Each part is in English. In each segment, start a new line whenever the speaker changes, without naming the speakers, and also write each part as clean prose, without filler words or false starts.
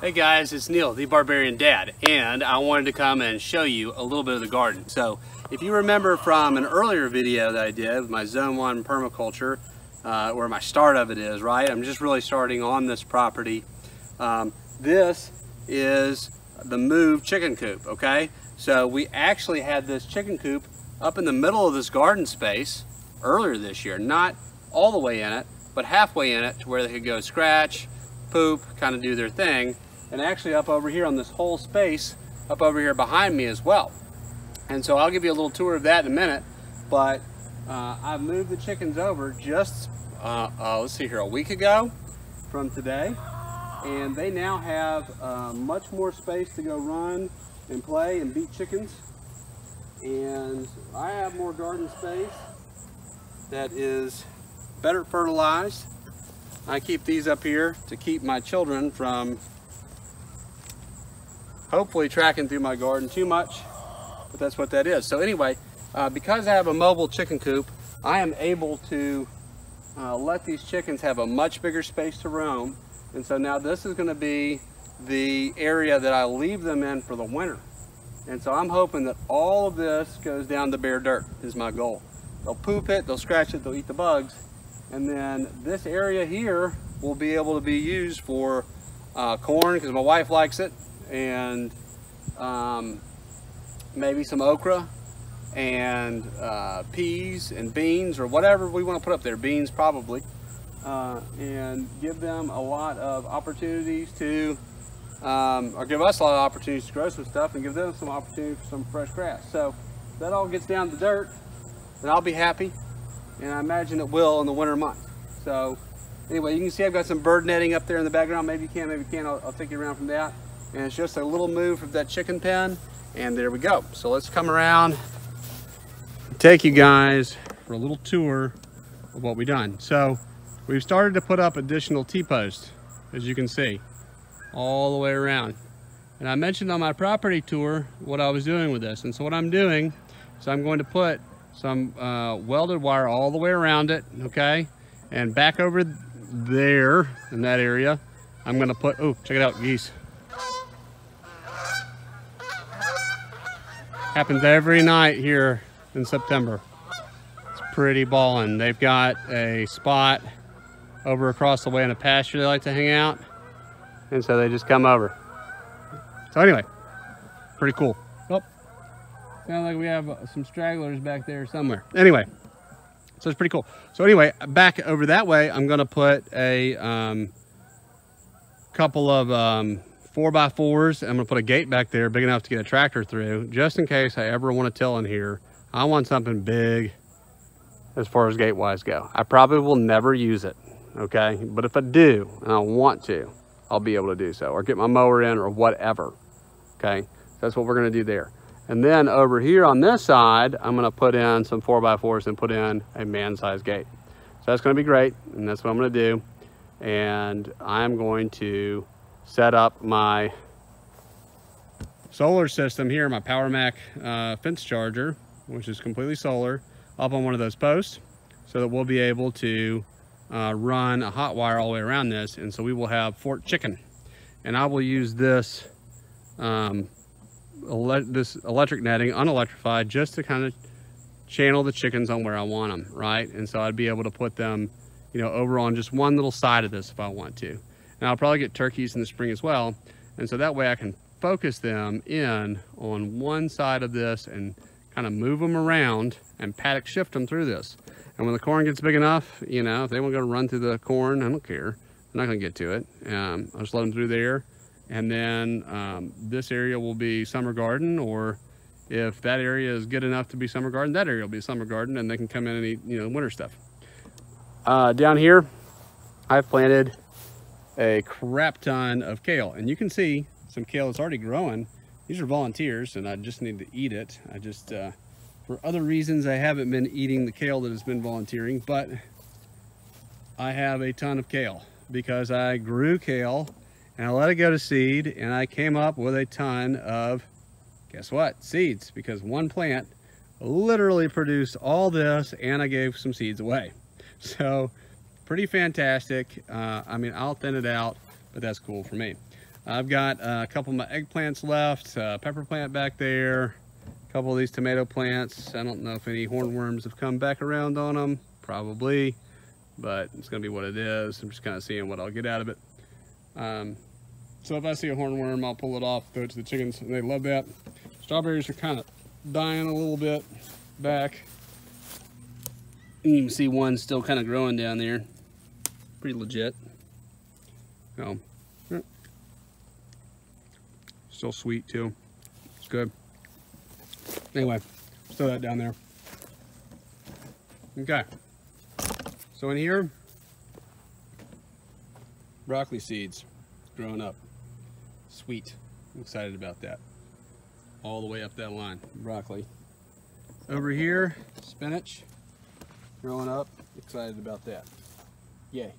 Hey guys, it's Neil, the Barbarian Dad, and I wanted to come and show you a little bit of the garden. So if you remember from an earlier video that I did with my Zone 1 permaculture, where my start of it is, right? I'm just really starting on this property. This is the moved chicken coop, okay? So we actually had this chicken coop up in the middle of this garden space earlier this year. Not all the way in it, but halfway in it to where they could go scratch, poop, kind of do their thing. And actually up over here on this whole space, up over here behind me as well. And so I'll give you a little tour of that in a minute, but I've moved the chickens over just, let's see here, a week ago from today. And they now have much more space to go run and play and beat chickens. And I have more garden space that is better fertilized. I keep these up here to keep my children from hopefully tracking through my garden too much, but that's what that is. So anyway, because I have a mobile chicken coop, I am able to let these chickens have a much bigger space to roam. And so now this is going to be the area that I leave them in for the winter. And so I'm hoping that all of this goes down to bare dirt is my goal. They'll poop it, they'll scratch it, they'll eat the bugs. And then this area here will be able to be used for corn, because my wife likes it, and maybe some okra and peas and beans, or whatever we want to put up there, beans probably, and give them a lot of opportunities to, or give us a lot of opportunities to grow some stuff and give them some opportunity for some fresh grass. So that all gets down to dirt, and I'll be happy, and I imagine it will in the winter months. So anyway, you can see I've got some bird netting up there in the background. Maybe you can, maybe you can't. I'll take you around from that. And it's just a little move from that chicken pen, and there we go. So let's come around and take you guys for a little tour of what we've done. So we've started to put up additional T-posts, as you can see, all the way around. And I mentioned on my property tour what I was doing with this. And so what I'm doing is I'm going to put some welded wire all the way around it, okay? And back over there in that area, I'm gonna put, oh, check it out, geese. Happens every night here in September. It's pretty ballin'. They've got a spot over across the way in a pasture they like to hang out, and so they just come over. So anyway, pretty cool. Oh, sounds like we have some stragglers back there somewhere. Anyway, so it's pretty cool. So anyway, back over that way, I'm gonna put a couple of 4x4s. I'm gonna put a gate back there big enough to get a tractor through, just in case I ever want to till in here. I want something big as far as gate wise go. I probably will never use it, okay? But if I do, and I want to, I'll be able to do so, or get my mower in or whatever, okay? That's what we're gonna do there. And then over here on this side, I'm gonna put in some 4x4s and put in a man-sized gate. So that's gonna be great, and that's what I'm gonna do. And I'm going to set up my solar system here, my PowerMac fence charger, which is completely solar, up on one of those posts, so that we'll be able to run a hot wire all the way around this. And so we will have Fort Chicken, and I will use this this electric netting unelectrified just to kind of channel the chickens on where I want them, right? And so I'd be able to put them, you know, over on just one little side of this if I want to. And I'll probably get turkeys in the spring as well. And so that way I can focus them in on one side of this and kind of move them around and paddock shift them through this. And when the corn gets big enough, you know, if they want to go run through the corn, I don't care. I'm not going to get to it. I'll just let them through there. And then this area will be summer garden, or if that area is good enough to be summer garden, that area will be summer garden, and they can come in and eat, you know, winter stuff. Down here, I've planted a crap ton of kale, and you can see some kale that's already growing. These are volunteers, and I just need to eat it. I just, for other reasons, I haven't been eating the kale that has been volunteering, but I have a ton of kale because I grew kale and I let it go to seed, and I came up with a ton of, guess what, seeds, because one plant literally produced all this, and I gave some seeds away. So pretty fantastic. I mean, I'll thin it out, but that's cool for me. I've got a couple of my eggplants left, pepper plant back there, a couple of these tomato plants. I don't know if any hornworms have come back around on them, probably, but it's gonna be what it is. I'm just kind of seeing what I'll get out of it. So if I see a hornworm, I'll pull it off, throw it to the chickens, and they love that. Strawberries are kind of dying a little bit back. You can see one still kind of growing down there. Pretty legit. So, still sweet too. It's good. Anyway, throw that down there. Okay. So in here, broccoli seeds growing up. Sweet. I'm excited about that. All the way up that line. Broccoli. Over here, spinach growing up. Excited about that. Yay.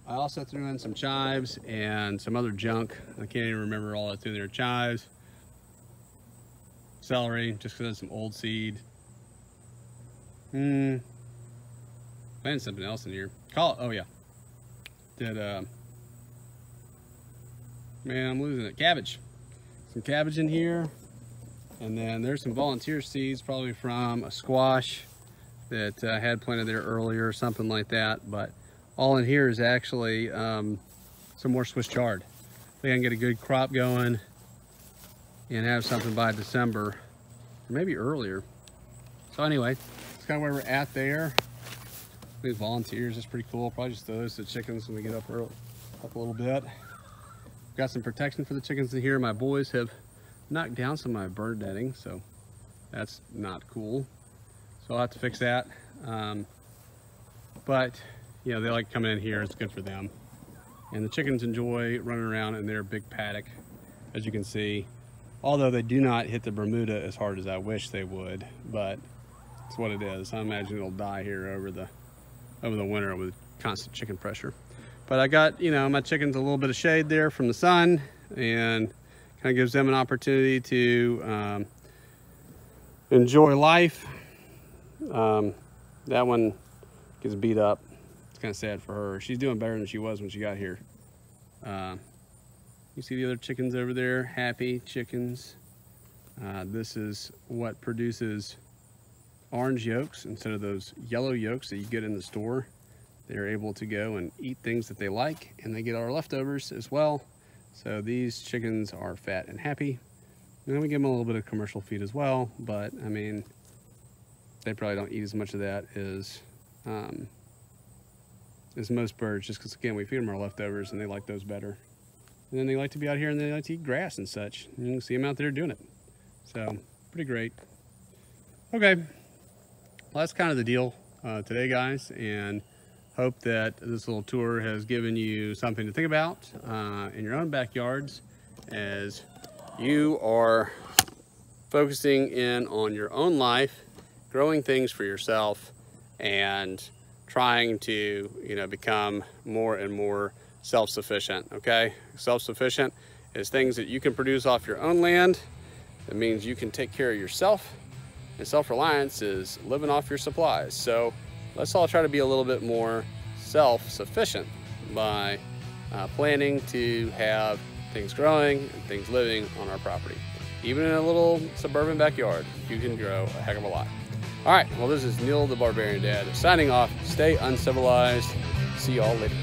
I also threw in some chives and some other junk. I can't even remember all that's in there. Chives, celery, just because it's some old seed. Planted something else in here. Oh yeah. Did man, I'm losing it. Cabbage. Some cabbage in here. And then there's some volunteer seeds, probably from a squash that I had planted there earlier or something like that. But all in here is actually some more Swiss chard. I think I can get a good crop going and have something by December, or maybe earlier. So anyway, that's kind of where we're at there. These volunteers is pretty cool. Probably just those to chickens when we get up a little bit. Got some protection for the chickens in here. My boys have knocked down some of my bird netting, so that's not cool. So I'll have to fix that. But you know, they like coming in here. It's good for them. And the chickens enjoy running around in their big paddock, as you can see. Although they do not hit the Bermuda as hard as I wish they would, but it's what it is. I imagine it'll die here over the winter with constant chicken pressure. But I got, you know, my chickens a little bit of shade there from the sun, and kind of gives them an opportunity to enjoy life. That one gets beat up. It's kind of sad for her. She's doing better than she was when she got here. You see the other chickens over there, happy chickens. This is what produces orange yolks instead of those yellow yolks that you get in the store. They're able to go and eat things that they like, and they get our leftovers as well. So these chickens are fat and happy. And then we give them a little bit of commercial feed as well, but I mean, they probably don't eat as much of that as most birds, just because again, we feed them our leftovers and they like those better. And then they like to be out here and they like to eat grass and such. And you can see them out there doing it. So pretty great. Okay, well, that's kind of the deal today, guys, and hope that this little tour has given you something to think about in your own backyards as you are focusing in on your own life, growing things for yourself, and trying to, you know, become more and more self-sufficient. Okay, self-sufficient is things that you can produce off your own land. That means you can take care of yourself, and self-reliance is living off your supplies. So let's all try to be a little bit more self-sufficient by planning to have things growing and things living on our property. Even in a little suburban backyard, you can grow a heck of a lot. All right, well, this is Neil the Barbarian Dad signing off. Stay uncivilized. See y'all later.